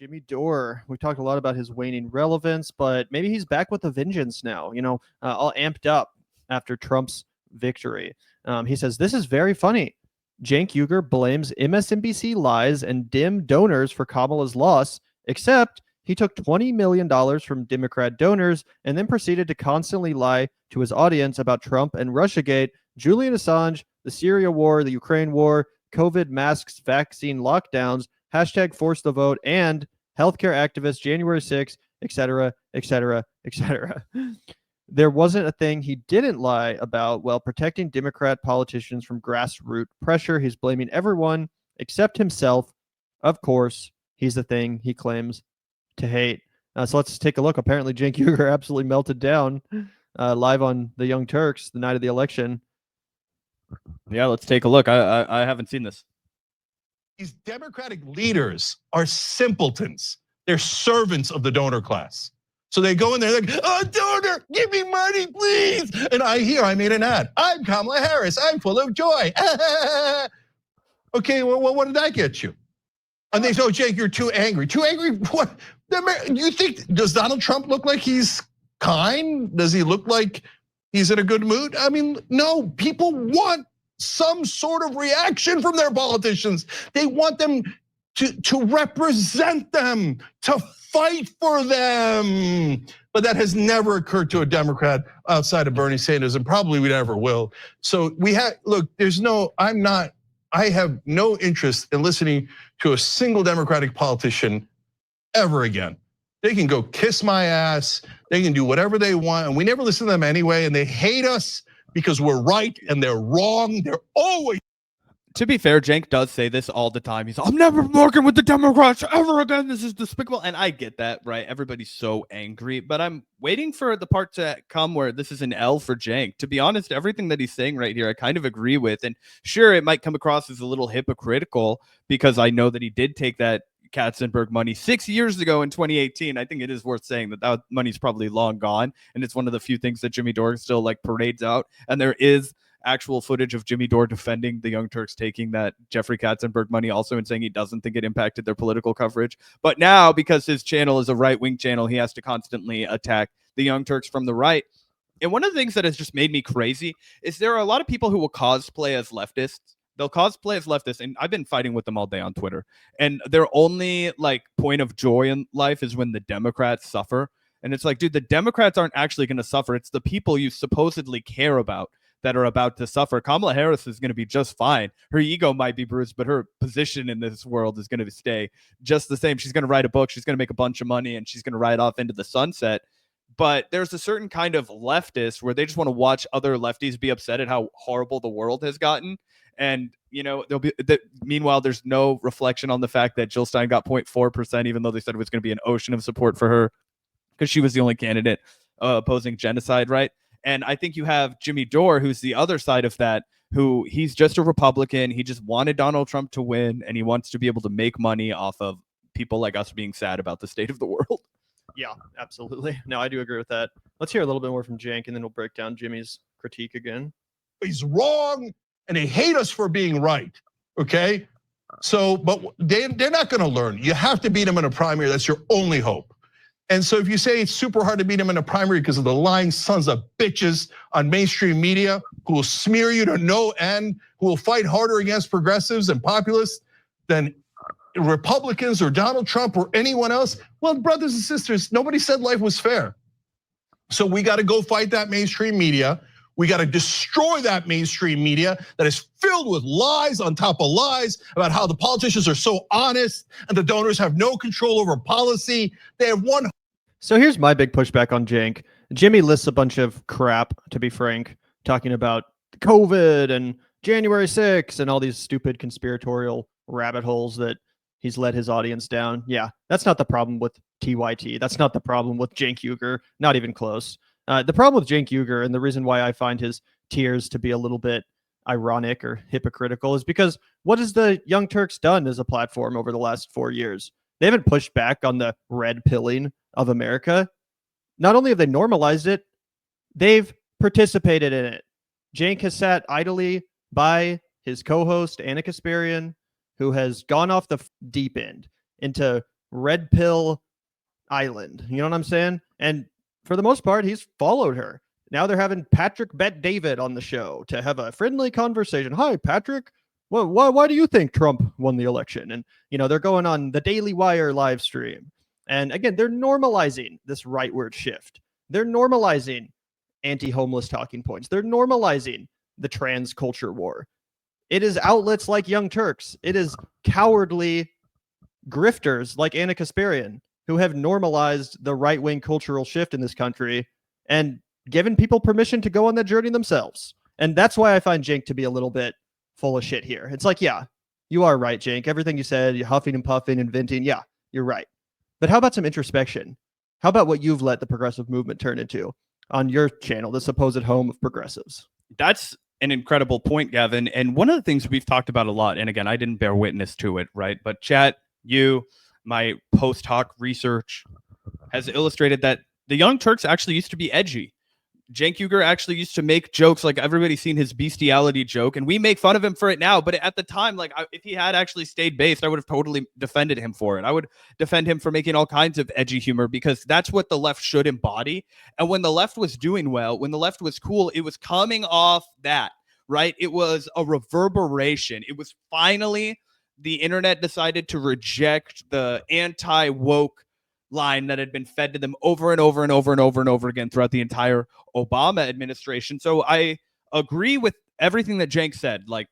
Jimmy Dore. We talked a lot about his waning relevance, but maybe he's back with a vengeance now, all amped up after Trump's victory. He says, "This is very funny. Cenk Uygur blames MSNBC lies and dim donors for Kamala's loss, except he took $20 million from Democrat donors and then proceeded to constantly lie to his audience about Trump and Russiagate, Julian Assange, the Syria war, the Ukraine war, COVID masks, vaccine lockdowns, hashtag force the vote, and healthcare activists, January 6th, etc., etc., etc. There wasn't a thing he didn't lie about while protecting Democrat politicians from grassroots pressure. He's blaming everyone except himself. Of course, he's the thing he claims to hate." So let's take a look. Apparently, Cenk Uygur absolutely melted down live on the Young Turks the night of the election. Yeah, let's take a look. I haven't seen this. These Democratic leaders are simpletons. They're servants of the donor class. So they go in there like, "Oh, donor, give me money, please." And I made an ad. "I'm Kamala Harris. I'm full of joy." Okay, well, what did that get you? And they say, "Oh, Jake, you're too angry." Too angry? What? You think, does Donald Trump look like he's kind? Does he look like he's in a good mood? I mean, no, people want some sort of reaction from their politicians. They want them to represent them, to fight for them. But that has never occurred to a Democrat outside of Bernie Sanders, and probably we never will. So look, I have no interest in listening to a single Democratic politician ever again. They can go kiss my ass, they can do whatever they want, and we never listen to them anyway, and they hate us because we're right and they're wrong. They're always. To be fair, Cenk does say this all the time. He's, "I'm never working with the Democrats ever again. This is despicable." And I get that, right? Everybody's so angry, but I'm waiting for the part to come where this is an L for Cenk. To be honest, everything that he's saying right here, I kind of agree with. And sure, it might come across as a little hypocritical because I know that he did take that Katzenberg money 6 years ago in 2018. I think it is worth saying that money's probably long gone. And it's one of the few things that Jimmy Dore still like parades out. And there is actual footage of Jimmy Dore defending the Young Turks taking that Jeffrey Katzenberg money also and saying he doesn't think it impacted their political coverage. But now, because his channel is a right-wing channel, he has to constantly attack the Young Turks from the right. And one of the things that has just made me crazy is there are a lot of people who will cosplay as leftists. They'll cosplay as leftists, and I've been fighting with them all day on Twitter. And their only like point of joy in life is when the Democrats suffer. And it's like, dude, the Democrats aren't actually going to suffer. It's the people you supposedly care about that are about to suffer. Kamala Harris is going to be just fine. Her ego might be bruised, but her position in this world is going to stay just the same. She's going to write a book. She's going to make a bunch of money, and she's going to ride off into the sunset. But there's a certain kind of leftist where they just want to watch other lefties be upset at how horrible the world has gotten. And, there'll be meanwhile, there's no reflection on the fact that Jill Stein got 0.4%, even though they said it was going to be an ocean of support for her because she was the only candidate opposing genocide, right? And I think you have Jimmy Dore, who's the other side of that, who he's just a Republican. He just wanted Donald Trump to win, and he wants to be able to make money off of people like us being sad about the state of the world. Yeah, absolutely. No, I do agree with that. Let's hear a little bit more from Cenk, and then we'll break down Jimmy's critique again. He's wrong, and they hate us for being right, okay? So, but they're not gonna learn. You have to beat them in a primary. That's your only hope. And so if you say it's super hard to beat them in a primary because of the lying sons of bitches on mainstream media who will smear you to no end, who will fight harder against progressives and populists than Republicans or Donald Trump or anyone else, well, brothers and sisters, nobody said life was fair. So we got to go fight that mainstream media. We got to destroy that mainstream media that is filled with lies on top of lies about how the politicians are so honest and the donors have no control over policy. They have one. So here's my big pushback on Cenk. Jimmy lists a bunch of crap, to be frank, talking about COVID and January 6th and all these stupid conspiratorial rabbit holes that he's led his audience down. Yeah, that's not the problem with TYT. That's not the problem with Cenk Uygur, not even close. The problem with Cenk Uygur, and the reason why I find his tears to be a little bit ironic or hypocritical, is because what has the Young Turks done as a platform over the last 4 years? They haven't pushed back on the red pilling of America. Not only have they normalized it, they've participated in it. Cenk has sat idly by his co-host, Anna Kasparian, who has gone off the deep end into red pill island. You know what I'm saying? And for the most part, he's followed her. Now they're having Patrick Bet David on the show to have a friendly conversation. Hi, Patrick. Well, why do you think Trump won the election? And, they're going on the Daily Wire live stream. And again, they're normalizing this rightward shift. They're normalizing anti-homeless talking points. They're normalizing the trans culture war. It is outlets like Young Turks. It is cowardly grifters like Anna Kasparian who have normalized the right-wing cultural shift in this country and given people permission to go on that journey themselves. And that's why I find Cenk to be a little bit full of shit here. It's like, yeah, you are right, Cenk. Everything you said, you're huffing and puffing and venting. Yeah, you're right. But how about some introspection? How about what you've let the progressive movement turn into on your channel, the supposed home of progressives? That's an incredible point, Gavin. And one of the things we've talked about a lot, and again, I didn't bear witness to it, right? But chat, you, my post hoc research has illustrated that the Young Turks actually used to be edgy. Cenk Uygur actually used to make jokes, like everybody's seen his bestiality joke, and we make fun of him for it now. But at the time, like if he had actually stayed based, I would have totally defended him for it. I would defend him for making all kinds of edgy humor because that's what the left should embody. And when the left was doing well, when the left was cool, it was coming off that, right? It was a reverberation. It was finally the internet decided to reject the anti-woke line that had been fed to them over and over and over and over and over again throughout the entire Obama administration. So I agree with everything that Cenk said. Like,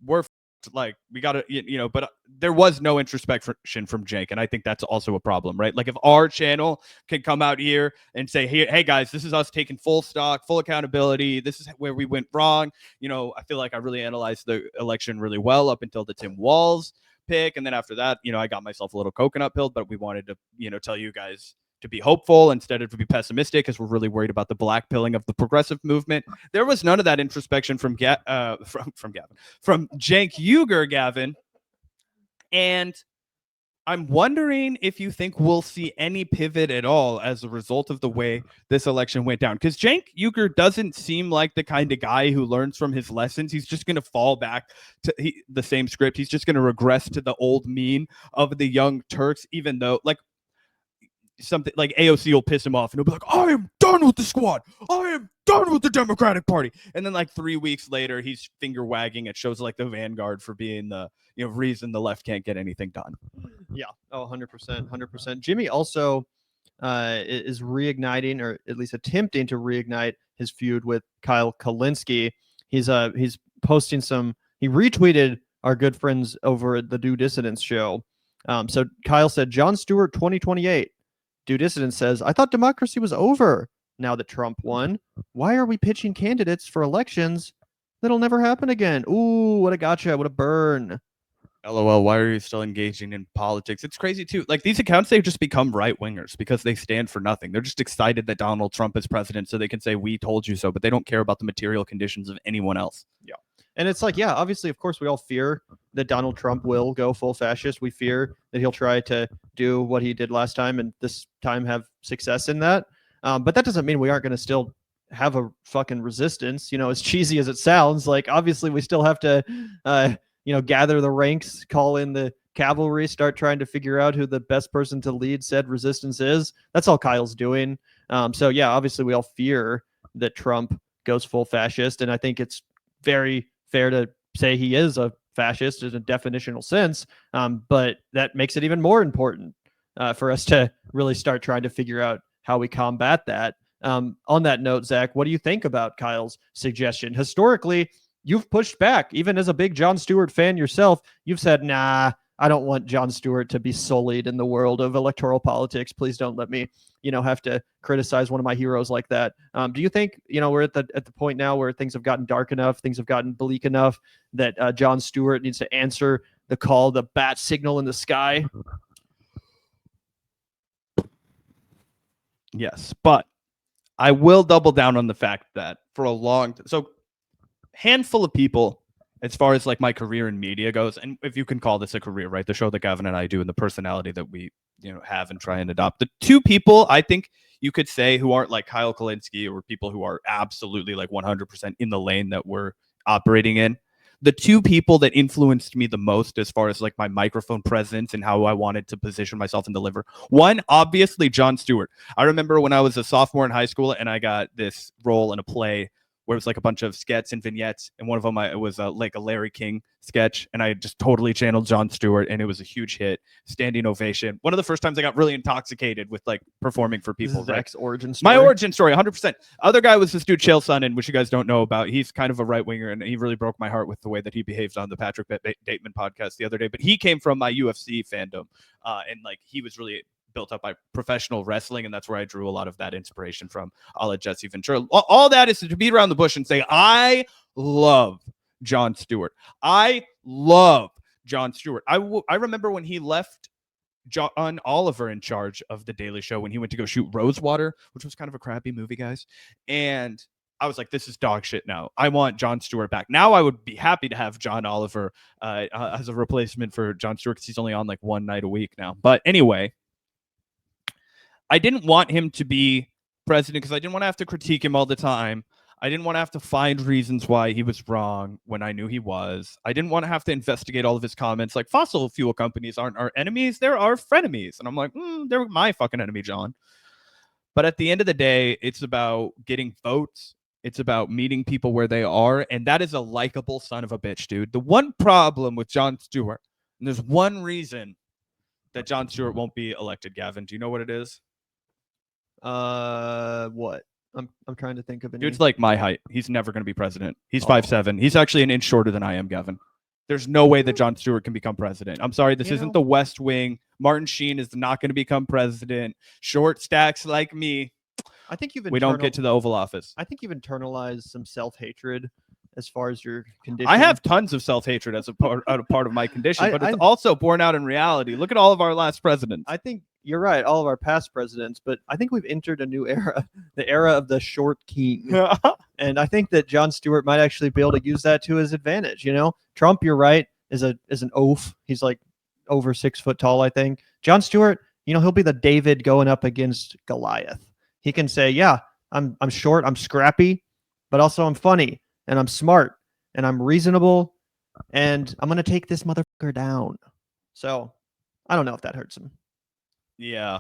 we're like, we got to, but there was no introspection from Cenk. And I think that's also a problem, right? Like if our channel can come out here and say, hey guys, this is us taking full stock, full accountability. This is where we went wrong. I feel like I really analyzed the election really well up until the Tim Walz pick. And then after that, I got myself a little coconut pill, but we wanted to, tell you guys to be hopeful instead of to be pessimistic because we're really worried about the black pilling of the progressive movement. There was none of that introspection from Cenk Uygur, Gavin. And I'm wondering if you think we'll see any pivot at all as a result of the way this election went down. Because Cenk Uygur doesn't seem like the kind of guy who learns from his lessons. He's just going to fall back to the same script. He's just going to regress to the old mean of the Young Turks, even though, like, something like AOC will piss him off and he'll be like, I am done with the squad. I am done with the Democratic Party. And then like 3 weeks later, he's finger wagging at shows like the Vanguard for being the reason the left can't get anything done. Yeah. Oh, 100%. 100%. Jimmy also is reigniting, or at least attempting to reignite his feud with Kyle Kulinski. He's posting he retweeted our good friends over at the Due Dissidence show. So Kyle said, Jon Stewart 2028. Due Dissidence says, I thought democracy was over now that Trump won. Why are we pitching candidates for elections that'll never happen again? Ooh, what a gotcha. What a burn. LOL, why are you still engaging in politics? It's crazy too. Like these accounts, they've just become right wingers because they stand for nothing. They're just excited that Donald Trump is president so they can say, we told you so, but they don't care about the material conditions of anyone else. Yeah. And it's like, yeah, obviously, of course, we all fear that Donald Trump will go full fascist. We fear that he'll try to do what he did last time and this time have success in that. But that doesn't mean we aren't going to still have a fucking resistance. As cheesy as it sounds, like obviously we still have to, gather the ranks, call in the cavalry, start trying to figure out who the best person to lead said resistance is. That's all Kyle's doing. So, yeah, obviously we all fear that Trump goes full fascist. And I think it's very fair to say he is a fascist in a definitional sense, but that makes it even more important for us to really start trying to figure out how we combat that. On that note, Zach, what do you think about Kyle's suggestion? Historically, you've pushed back, even as a big Jon Stewart fan yourself. You've said, nah, I don't want Jon Stewart to be sullied in the world of electoral politics. Please don't let me, have to criticize one of my heroes like that. Do you think, we're at the point now where things have gotten dark enough, things have gotten bleak enough that Jon Stewart needs to answer the call, the bat signal in the sky? Yes, but I will double down on the fact that for a handful of people, as far as like my career in media goes, and if you can call this a career, right? The show that Gavin and I do and the personality that we, have and try and adopt. The two people I think you could say who aren't like Kyle Kulinski or people who are absolutely like 100% in the lane that we're operating in. the two people that influenced me the most as far as like my microphone presence and how I wanted to position myself and deliver. One, obviously, Jon Stewart. I remember when I was a sophomore in high school and I got this role in a play where it was like a bunch of sketches and vignettes, and one of them was like a Larry King sketch, and I just totally channeled Jon Stewart, and it was a huge hit, standing ovation. One of the first times I got really intoxicated with like performing for people. This is Zach's origin story. My origin story, 100%. Other guy was this dude Chael Sonnen, which you guys don't know about. He's kind of a right winger, and he really broke my heart with the way that he behaved on the Patrick Bateman podcast the other day. But he came from my UFC fandom, and like he was really built up by professional wrestling, and that's where I drew a lot of that inspiration from, a la Jesse Ventura. All that is to beat around the bush and say, I love Jon Stewart. I love Jon Stewart. I remember when he left John Oliver in charge of The Daily Show when he went to go shoot Rosewater, which was kind of a crappy movie, guys. And I was like, this is dog shit now. I want Jon Stewart back. Now I would be happy to have John Oliver as a replacement for Jon Stewart because he's only on like one night a week now. But anyway, I didn't want him to be president because I didn't want to have to critique him all the time. I didn't want to have to find reasons why he was wrong when I knew he was. I didn't want to have to investigate all of his comments. Like, fossil fuel companies aren't our enemies. They're our frenemies. And I'm like, they're my fucking enemy, John. But at the end of the day, it's about getting votes. It's about meeting people where they are. And that is a likable son of a bitch, dude. The one problem with Jon Stewart, and there's one reason that Jon Stewart won't be elected, Gavin. Do you know what it is? What? I'm trying to think of it. Dude's like my height. He's never going to be president. He's 5'7". He's actually an inch shorter than I am, Gavin. There's no way that Jon Stewart can become president. I'm sorry, this isn't the West Wing. Martin Sheen is not going to become president. Short stacks like me. I think we don't get to the Oval Office. I think you've internalized some self-hatred as far as your condition. I have tons of self-hatred as a part of my condition, but it's also borne out in reality. Look at all of our last presidents. I think you're right, all of our past presidents, but I think we've entered a new era, the era of the short king. And I think that Jon Stewart might actually be able to use that to his advantage. You know, Trump, you're right, is an oaf. He's like over 6 foot tall, I think. Jon Stewart, you know, he'll be the David going up against Goliath. He can say, yeah, I'm short, I'm scrappy, but also I'm funny and I'm smart and I'm reasonable and I'm going to take this motherfucker down. So I don't know if that hurts him. Yeah.